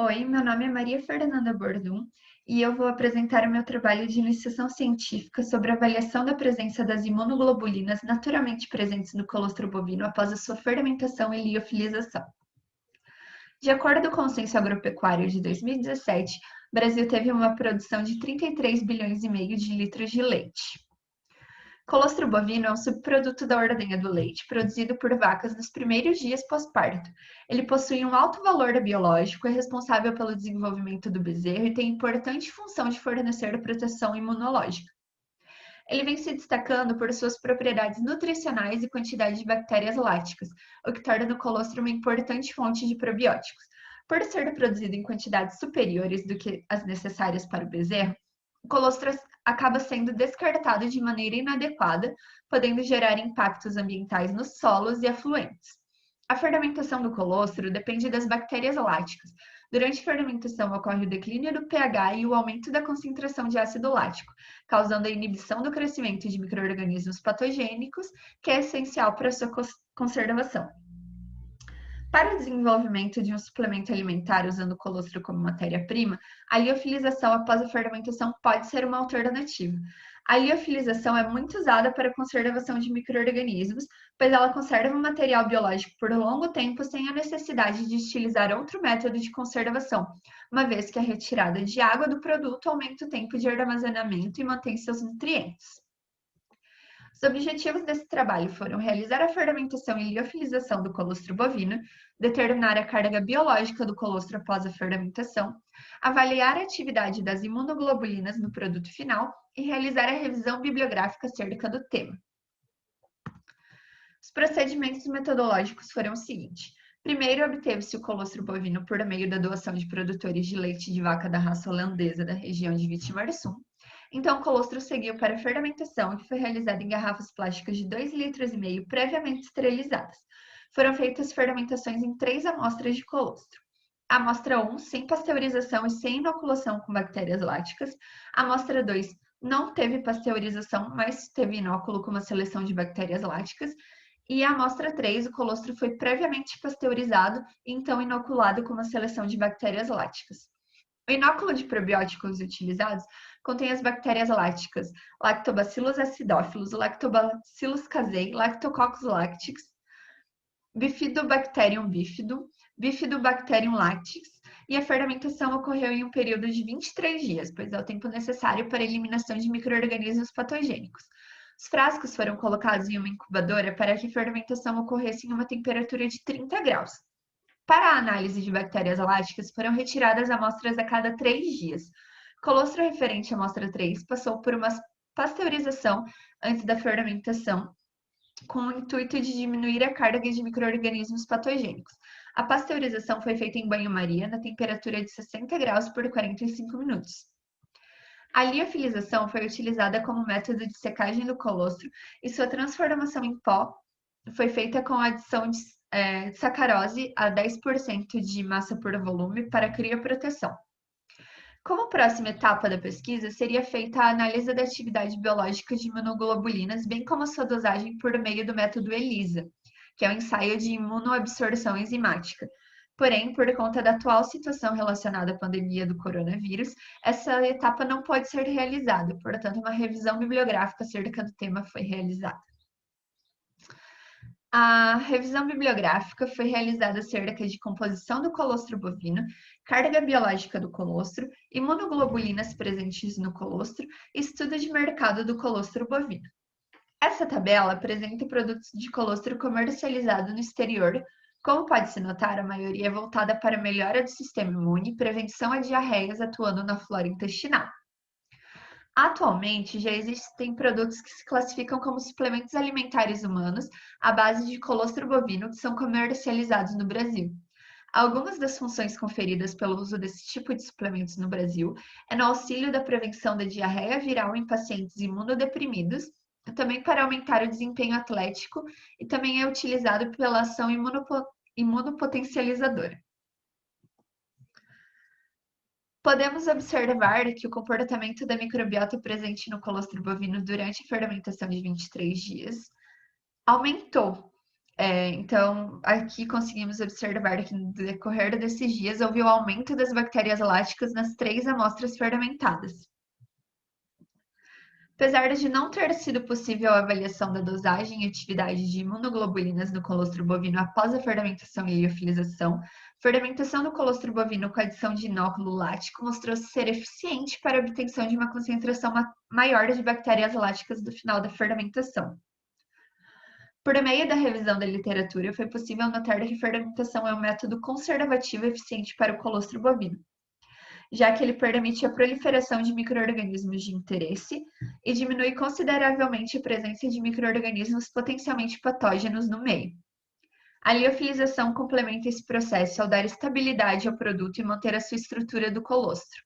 Oi, meu nome é Maria Fernanda Bordum e eu vou apresentar o meu trabalho de iniciação científica sobre a avaliação da presença das imunoglobulinas naturalmente presentes no colostro bovino após a sua fermentação e liofilização. De acordo com o Censo Agropecuário de 2017, o Brasil teve uma produção de 33 bilhões e meio de litros de leite. Colostro bovino é um subproduto da ordenha do leite, produzido por vacas nos primeiros dias pós-parto. Ele possui um alto valor biológico, é responsável pelo desenvolvimento do bezerro e tem importante função de fornecer proteção imunológica. Ele vem se destacando por suas propriedades nutricionais e quantidade de bactérias láticas, o que torna o colostro uma importante fonte de probióticos. Por ser produzido em quantidades superiores do que as necessárias para o bezerro, o colostro acaba sendo descartado de maneira inadequada, podendo gerar impactos ambientais nos solos e afluentes. A fermentação do colostro depende das bactérias láticas. Durante a fermentação ocorre o declínio do pH e o aumento da concentração de ácido lático, causando a inibição do crescimento de micro-organismos patogênicos, que é essencial para a sua conservação. Para o desenvolvimento de um suplemento alimentar usando o colostro como matéria-prima, a liofilização após a fermentação pode ser uma alternativa. A liofilização é muito usada para a conservação de micro-organismos, pois ela conserva o material biológico por longo tempo sem a necessidade de utilizar outro método de conservação, uma vez que a retirada de água do produto aumenta o tempo de armazenamento e mantém seus nutrientes. Os objetivos desse trabalho foram realizar a fermentação e liofilização do colostro bovino, determinar a carga biológica do colostro após a fermentação, avaliar a atividade das imunoglobulinas no produto final e realizar a revisão bibliográfica acerca do tema. Os procedimentos metodológicos foram os seguintes. Primeiro, obteve-se o colostro bovino por meio da doação de produtores de leite de vaca da raça holandesa da região de Vitimarsum. Então, o colostro seguiu para a fermentação, que foi realizada em garrafas plásticas de 2,5 litros previamente esterilizadas. Foram feitas fermentações em 3 amostras de colostro. A amostra 1, sem pasteurização e sem inoculação com bactérias láticas. A amostra 2 não teve pasteurização, mas teve inóculo com uma seleção de bactérias láticas. E a amostra 3, o colostro foi previamente pasteurizado e então inoculado com uma seleção de bactérias láticas. O inóculo de probióticos utilizados contém as bactérias láticas Lactobacillus acidophilus, Lactobacillus casei, Lactococcus lactis, Bifidobacterium bifidum, Bifidobacterium lactis, e a fermentação ocorreu em um período de 23 dias, pois é o tempo necessário para a eliminação de micro-organismos patogênicos. Os frascos foram colocados em uma incubadora para que a fermentação ocorresse em uma temperatura de 30 graus. Para a análise de bactérias láticas, foram retiradas amostras a cada 3 dias. O colostro referente à amostra 3 passou por uma pasteurização antes da fermentação, com o intuito de diminuir a carga de micro-organismos patogênicos. A pasteurização foi feita em banho-maria, na temperatura de 60 graus por 45 minutos. A liofilização foi utilizada como método de secagem do colostro e sua transformação em pó foi feita com a adição de sacarose a 10% de massa por volume para crioproteção. Como próxima etapa da pesquisa, seria feita a análise da atividade biológica de imunoglobulinas, bem como a sua dosagem por meio do método ELISA, que é o ensaio de imunoabsorção enzimática. Porém, por conta da atual situação relacionada à pandemia do coronavírus, essa etapa não pode ser realizada, portanto, uma revisão bibliográfica acerca do tema foi realizada. A revisão bibliográfica foi realizada acerca de composição do colostro bovino, carga biológica do colostro, imunoglobulinas presentes no colostro e estudo de mercado do colostro bovino. Essa tabela apresenta produtos de colostro comercializado no exterior. Como pode-se notar, a maioria é voltada para a melhora do sistema imune e prevenção a diarreias atuando na flora intestinal. Atualmente, já existem produtos que se classificam como suplementos alimentares humanos à base de colostro bovino que são comercializados no Brasil. Algumas das funções conferidas pelo uso desse tipo de suplementos no Brasil é no auxílio da prevenção da diarreia viral em pacientes imunodeprimidos, também para aumentar o desempenho atlético e também é utilizado pela ação imunopotencializadora. Podemos observar que o comportamento da microbiota presente no colostro bovino durante a fermentação de 23 dias aumentou. Então, aqui conseguimos observar que no decorrer desses dias houve o aumento das bactérias láticas nas 3 amostras fermentadas. Apesar de não ter sido possível a avaliação da dosagem e atividade de imunoglobulinas no colostro bovino após a fermentação e liofilização, fermentação do colostro bovino com adição de inóculo lático mostrou-se ser eficiente para a obtenção de uma concentração maior de bactérias láticas do final da fermentação. Por meio da revisão da literatura, foi possível notar que a fermentação é um método conservativo eficiente para o colostro bovino, já que ele permite a proliferação de micro-organismos de interesse e diminui consideravelmente a presença de micro-organismos potencialmente patógenos no meio. A liofilização complementa esse processo ao dar estabilidade ao produto e manter a sua estrutura do colostro.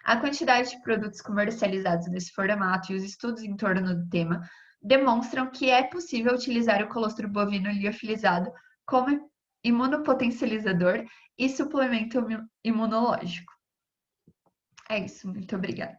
A quantidade de produtos comercializados nesse formato e os estudos em torno do tema demonstram que é possível utilizar o colostro bovino liofilizado como imunopotencializador e suplemento imunológico. É isso, muito obrigada.